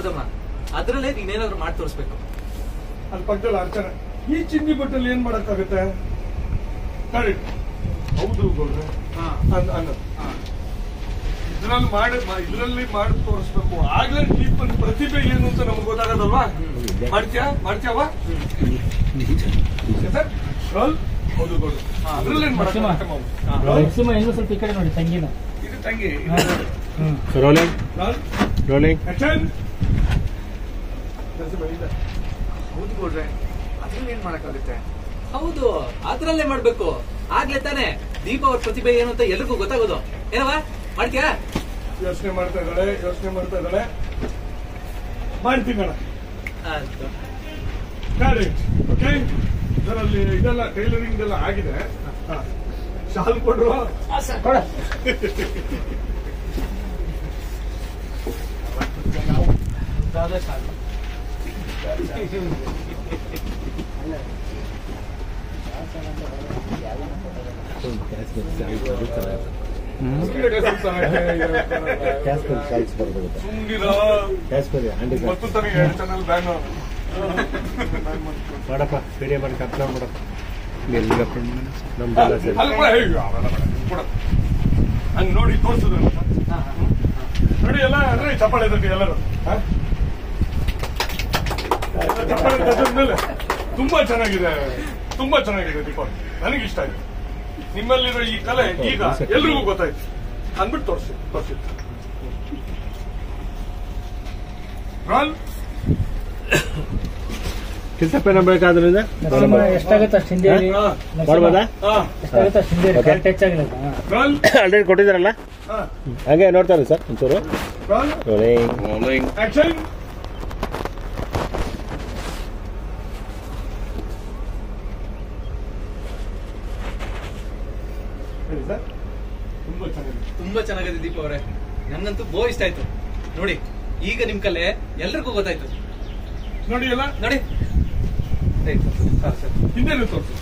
ಹೌದಮ್ಮ, ಅದ್ರಲ್ಲೇ ನೀನೇನಾದ್ರು ಮಾಡಿ ತೋರಿಸ್ಬೇಕು. ಅಲ್ಲಿ ಪಕ್ಕದಲ್ಲಿ ಅರ್ಚನೆ. ಈ ಚಿನ್ನಿ ಬಟ್ಟಲ್ಲಿ ಏನ್ ಮಾಡಕ್ಕಾಗುತ್ತೆ? ಕರೆಕ್ಟ್. ಹೌದು ಗೌಡ್ರೆ. ಇದ್ರಲ್ಲಿ ಮಾಡಿ ತೋರಿಸ್ಬೇಕು. ಆಗ್ಲೇ ದೀಪನ್ ಪ್ರತಿಭೆ ಏನು ಅಂತ ನಮ್ಗೆ ಗೊತ್ತಾಗದಲ್ವಾ? ಮಾಡ್ತೀಯವ ಸರ್? ರೋಲ್. ಹೌದು ಗೌಡ್ರೆ. ಅದ್ರಲ್ಲಿ ಏನ್ ಮಾಡಕ್ಕೆ ಇನ್ನೂ ಸ್ವಲ್ಪ ಈ ಕಡೆ ನೋಡಿ. ತಂಗಿನ ಇದು ತಂಗಿ. Rolling rolling. ಹೌದು ಗೌಡ್ರೆ, ಅದ್ರಲ್ಲಿ ಏನ್ ಮಾಡಕ್ಕಾಗುತ್ತೆ? ಹೌದು, ಅದ್ರಲ್ಲೇ ಮಾಡ್ಬೇಕು. ಆಗ್ಲೇ ತಾನೆ ದೀಪ ಅವ್ರ ಪ್ರತಿಭೆ ಏನು ಅಂತ ಎಲ್ರಿಗೂ ಗೊತ್ತಾಗೋದು. ಏನವ ಮಾಡ್ತೀಯಾ? ಯೋಚನೆ ಮಾಡ್ತಾ ಇದ್ದಾಳೆ. ಮಾಡ್ತೀನಿ ಕರೆಕ್ಟ್. ಓಕೆ, ಇದರಲ್ಲಿ ಇದೆಲ್ಲ ಟೈಲರಿಂಗ್ ಎಲ್ಲ ಆಗಿದೆ. ಶಾಲ್ ಕೊಡ್ರು. ಮಾಡಪ್ಪ ವಿಡಿಯೋ ಮಾಡಿ ಕಪ್ಲ ಮಾಡಪ್ಪ. ಹಂಗ್ ನೋಡಿ ತೋರ್ಸುದ ನೋಡಿ. ಎಲ್ಲ ಅಂದ್ರೆ ಚಪ್ಪಾಳೆ ಎಲ್ಲರೂ ಚಪ್ಪಾಳೆ ಮೇಲೆ ತುಂಬಾ ಚೆನ್ನಾಗಿದೆ ದೀಪಾವಳಿ. ನನಗೆ ಇಷ್ಟ ಆಯ್ತು. ನಿಮ್ಮಲ್ಲಿರೋ ಈ ಕಲೆ ಈಗ ಎಲ್ರಿಗೂ ಗೊತ್ತಾಯ್ತು ಅಂದ್ಬಿಟ್ಟು ತೋರಿಸಿ. ಕಿಲ್ತಪ್ಪೇನ ಬೇಕಾದ್ರಿಂದ ಎಷ್ಟಾಗುತ್ತೆ ಅಷ್ಟು ಹಿಂದೆ ಮಾಡ್ಬೋದಾ? ಎಷ್ಟಾಗುತ್ತೆ ಅಷ್ಟು ಹಿಂದೆ ಟಚ್ ಆಗಿಲ್ಲ. ಆಲ್ರೆಡಿ ಕೊಟ್ಟಿದ್ದಾರಲ್ಲ, ಹಾಗೆ ನೋಡ್ತಾರೆ ಸರ್ ಒಂಚೂರು. Rolling action. ತುಂಬಾ ಚೆನ್ನಾಗಿದೆ ದೀಪ ಅವರೇ. ನಂಗಂತೂ ಬಹು ಇಷ್ಟ ಆಯ್ತು. ನೋಡಿ, ಈಗ ನಿಮ್ ಕಲೆ ಎಲ್ರಿಗೂ ಗೊತ್ತಾಯ್ತು. ನೋಡಿ ಎಲ್ಲ ನೋಡಿ ಹಿಂದೆ ತೋರಿಸಿ.